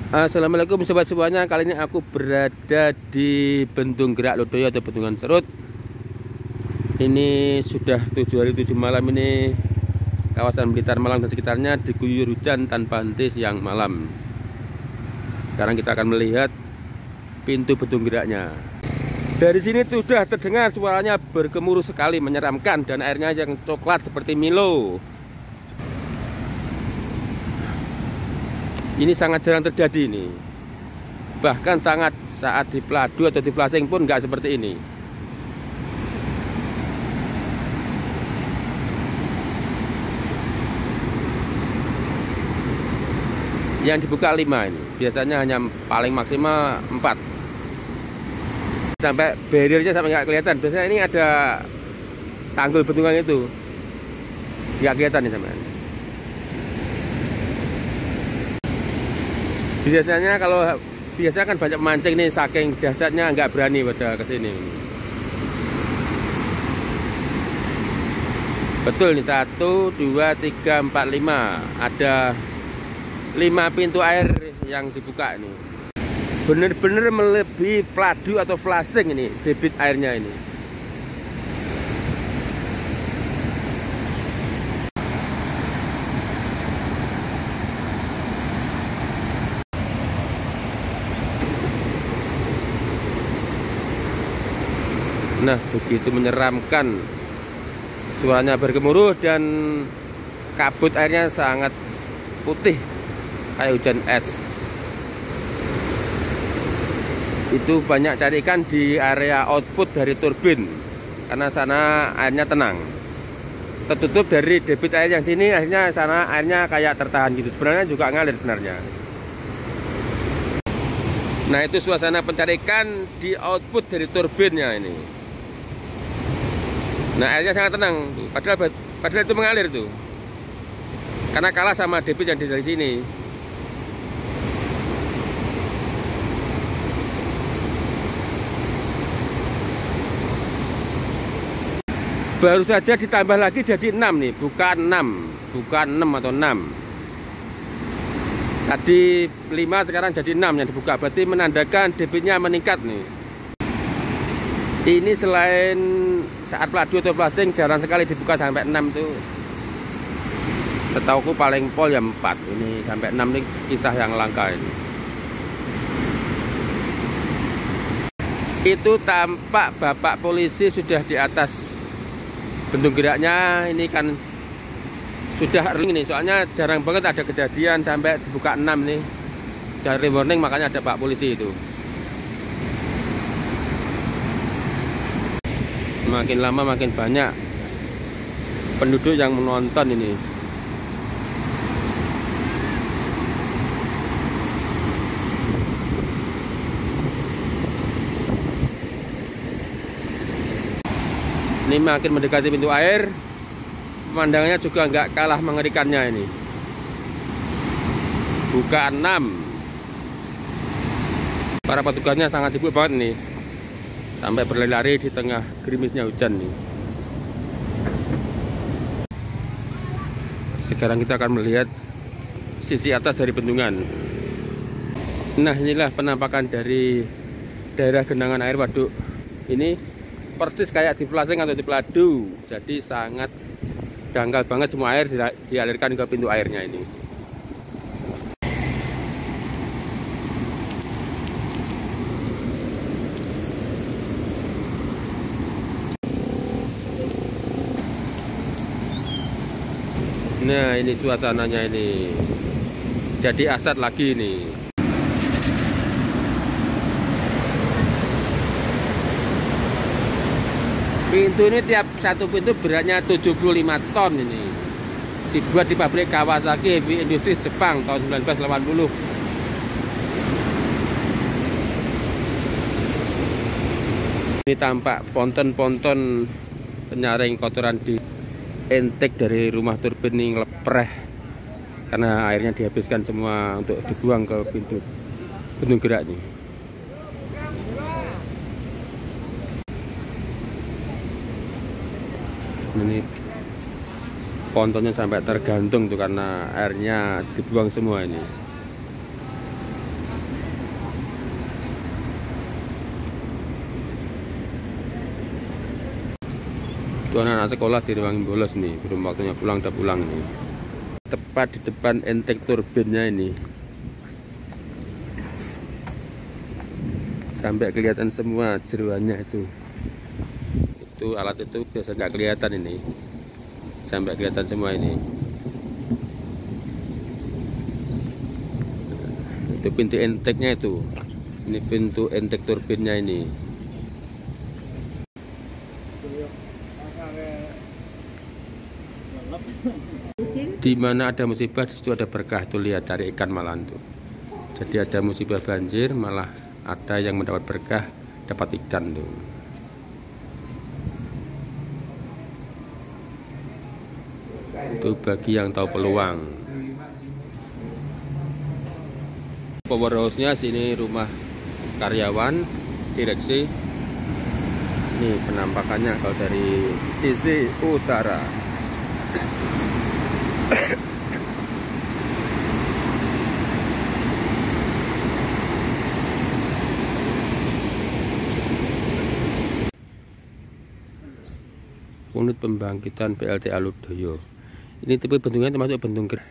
Assalamualaikum sobat semuanya. Kali ini aku berada di Bendung Gerak Lodoyo atau Bendungan Serut. Ini sudah 7 hari 7 malam ini kawasan Blitar Malang dan sekitarnya diguyur hujan tanpa henti siang malam. Sekarang kita akan melihat pintu Bendung Geraknya. Dari sini sudah terdengar suaranya bergemuruh sekali, menyeramkan, dan airnya yang coklat seperti Milo. Ini sangat jarang terjadi ini. Bahkan sangat saat di Peladu atau di Plasing pun nggak seperti ini. Yang dibuka 5 ini. Biasanya hanya paling maksimal 4. Sampai barriernya sampai nggak kelihatan. Biasanya ini ada tanggul bendungan itu. Nggak kelihatan nih sampai. Biasanya kalau biasa kan banyak mancing nih, saking dahsyatnya nggak berani pada kesini. Betul nih, 1, 2, 3, 4, 5. Ada 5 pintu air yang dibuka ini. Bener-bener melebihi Peladu atau Plasing ini debit airnya ini. Nah, begitu menyeramkan, suaranya bergemuruh dan kabut airnya sangat putih kayak hujan es. Itu banyak cari ikan di area output dari turbin karena sana airnya tenang, tertutup dari debit air yang sini. Akhirnya sana airnya kayak tertahan gitu, sebenarnya juga ngalir sebenarnya. Nah, itu suasana pencari ikan di output dari turbinnya ini. Nah, airnya sangat tenang, padahal itu mengalir tuh, karena kalah sama debit yang dari sini. Baru saja ditambah lagi jadi 6 nih, bukan 6 atau 6. Tadi 5, sekarang jadi 6 yang dibuka, berarti menandakan debitnya meningkat nih. Ini selain saat Peladu atau Plasing jarang sekali dibuka sampai 6 tuh. Setauku paling pol ya 4. Ini sampai 6 nih kisah yang langka ini. Itu tampak bapak polisi sudah di atas Bendung Geraknya. Ini kan sudah early nih, soalnya jarang banget ada kejadian sampai dibuka 6 nih. Dari warning, makanya ada pak polisi itu. Makin lama makin banyak penduduk yang menonton ini. Ini makin mendekati pintu air, pemandangannya juga nggak kalah mengerikannya ini. Buka 6. Para petugasnya sangat sibuk banget nih, sampai berlari-lari di tengah gerimisnya hujan nih. Sekarang kita akan melihat sisi atas dari bendungan. Nah, inilah penampakan dari daerah genangan air waduk. Ini persis kayak di Plasing atau di Peladu. Jadi sangat dangkal banget, semua air dialirkan ke pintu airnya ini. Nah, ini suasananya ini. Jadi asat lagi nih. Pintu ini tiap satu pintu beratnya 75 ton ini. Dibuat di pabrik Kawasaki Heavy Industries Jepang tahun 1980. Ini tampak ponton-ponton penyaring kotoran di intake dari rumah turbin ini ngelepreh karena airnya dihabiskan semua untuk dibuang ke pintu Bendung Gerak nih. Ini pontonnya sampai tergantung tuh karena airnya dibuang semua ini. Itu anak-anak sekolah di ruang bolos nih, belum waktunya pulang, udah pulang nih. Tepat di depan intake turbinnya ini, sampai kelihatan semua jeruannya itu. Itu alat itu biasa nggak kelihatan ini, sampai kelihatan semua ini. Itu pintu intake-nya itu. Ini pintu intake turbinnya ini. Di mana ada musibah, di situ ada berkah. Tuh lihat, cari ikan malah tuh. Jadi ada musibah banjir, malah ada yang mendapat berkah, dapat ikan tuh. Itu bagi yang tahu peluang. Power house-nya sini rumah karyawan, direksi. Ini penampakannya kalau dari sisi utara. Unit pembangkitan PLTA Ludoyo. Ini tipe bendungan termasuk bendung gerak.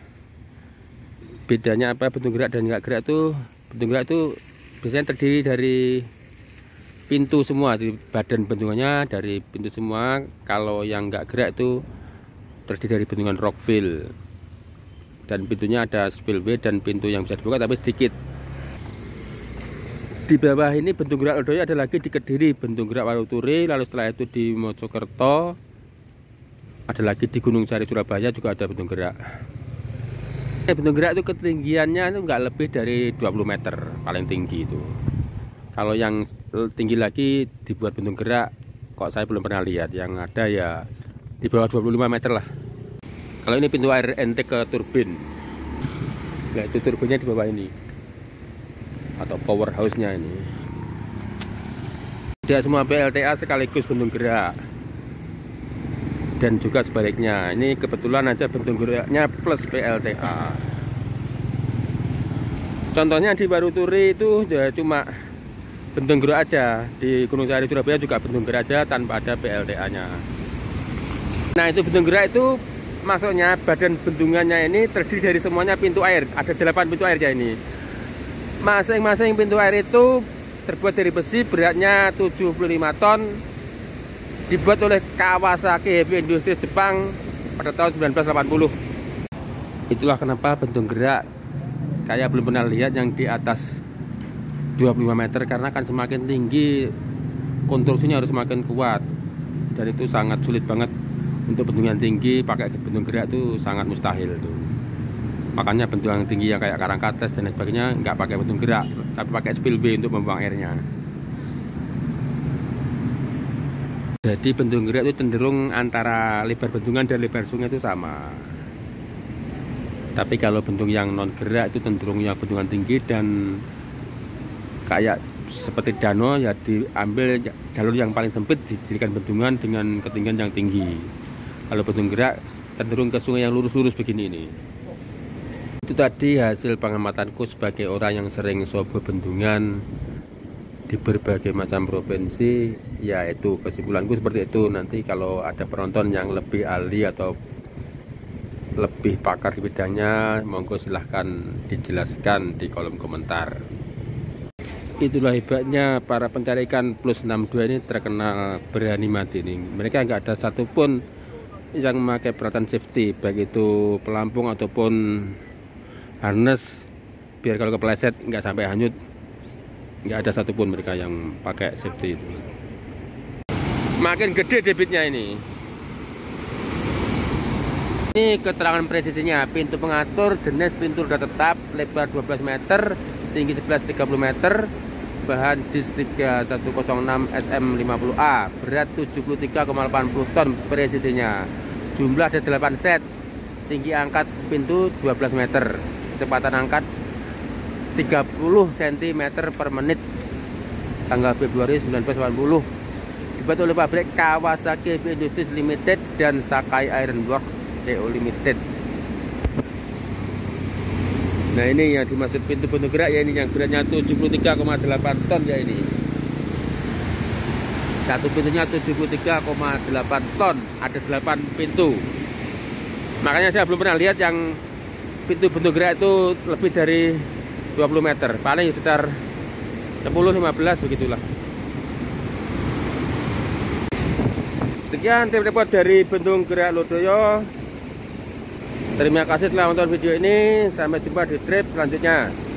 Bedanya apa bendung gerak dan nggak gerak tuh? Bendung gerak itu biasanya terdiri dari pintu semua, di badan bendungannya dari pintu semua. Kalau yang nggak gerak itu terdiri dari bendungan rockfill, dan pintunya ada spillway dan pintu yang bisa dibuka tapi sedikit. Di bawah ini bendung gerak Ludoyo ada lagi di Kediri, bendung gerak Waruturi, lalu setelah itu di Mojokerto, ada lagi di Gunung Sari Surabaya juga ada bendung gerak. Bendung gerak itu ketinggiannya itu nggak lebih dari 20 meter paling tinggi itu. Kalau yang tinggi lagi dibuat bendung gerak, kok saya belum pernah lihat. Yang ada ya di bawah 25 meter lah. Kalau ini pintu air intake ke turbin. Nah itu turbinnya di bawah ini, atau power house-nya ini. Tidak semua PLTA sekaligus bendung gerak, dan juga sebaliknya. Ini kebetulan aja bendung geraknya plus PLTA. Contohnya di Waruturi itu ya cuma bendung gerak aja. Di Gunung Sari Surabaya juga bendung gerak aja tanpa ada PLTA-nya. Nah itu bendung gerak itu maksudnya badan bendungannya ini terdiri dari semuanya pintu air. Ada 8 pintu air ya ini. Masing-masing pintu air itu terbuat dari besi, beratnya 75 ton. Dibuat oleh Kawasaki Heavy Industries Jepang pada tahun 1980. Itulah kenapa bendung gerak saya belum pernah lihat yang di atas 25 meter, karena kan semakin tinggi konstruksinya harus semakin kuat, dan itu sangat sulit banget untuk bendungan tinggi pakai bendung gerak itu sangat mustahil tuh. Makanya bendungan tinggi yang kayak Karangkates dan sebagainya nggak pakai bendung gerak, tapi pakai spillway untuk membuang airnya. Jadi bendung gerak itu cenderung antara lebar bendungan dan lebar sungai itu sama. Tapi kalau bendung yang non gerak itu cenderung yang bendungan tinggi dan kayak seperti danau ya, diambil jalur yang paling sempit dijadikan bendungan dengan ketinggian yang tinggi. Kalau bendung gerak cenderung ke sungai yang lurus-lurus begini ini. Itu tadi hasil pengamatanku sebagai orang yang sering sobo bendungan di berbagai macam provinsi. Yaitu kesimpulanku seperti itu. Nanti kalau ada penonton yang lebih ahli atau lebih pakar di bidangnya, monggo silahkan dijelaskan di kolom komentar. Itulah hebatnya para pencari ikan plus 62 ini, terkenal berani mati nih. Mereka nggak ada satupun yang memakai peralatan safety, baik itu pelampung ataupun harness, biar kalau kepleset nggak sampai hanyut. Nggak ada satupun mereka yang pakai safety itu. Makin gede debitnya ini. Ini keterangan presisinya. Pintu pengatur jenis pintu roda tetap, lebar 12 meter, tinggi 1130 meter, bahan JIS 3106 SM50A, berat 73,80 ton presisinya. Jumlah ada 8 set. Tinggi angkat pintu 12 meter, kecepatan angkat 30 cm per menit. Tanggal Februari 1980. Dibuat oleh pabrik Kawasaki Heavy Industries Limited dan Sakai Iron Works CO Limited. Nah ini yang dimaksud pintu bendung gerak ya, ini yang beratnya 73,8 ton ya ini. Satu pintunya 73,8 ton, ada 8 pintu. Makanya saya belum pernah lihat yang pintu bentuk gerak itu lebih dari 20 meter, paling sekitar 10-15 begitulah. Sekian report dari Bendung Gerak Lodaya. Terima kasih telah menonton video ini. Sampai jumpa di trip selanjutnya.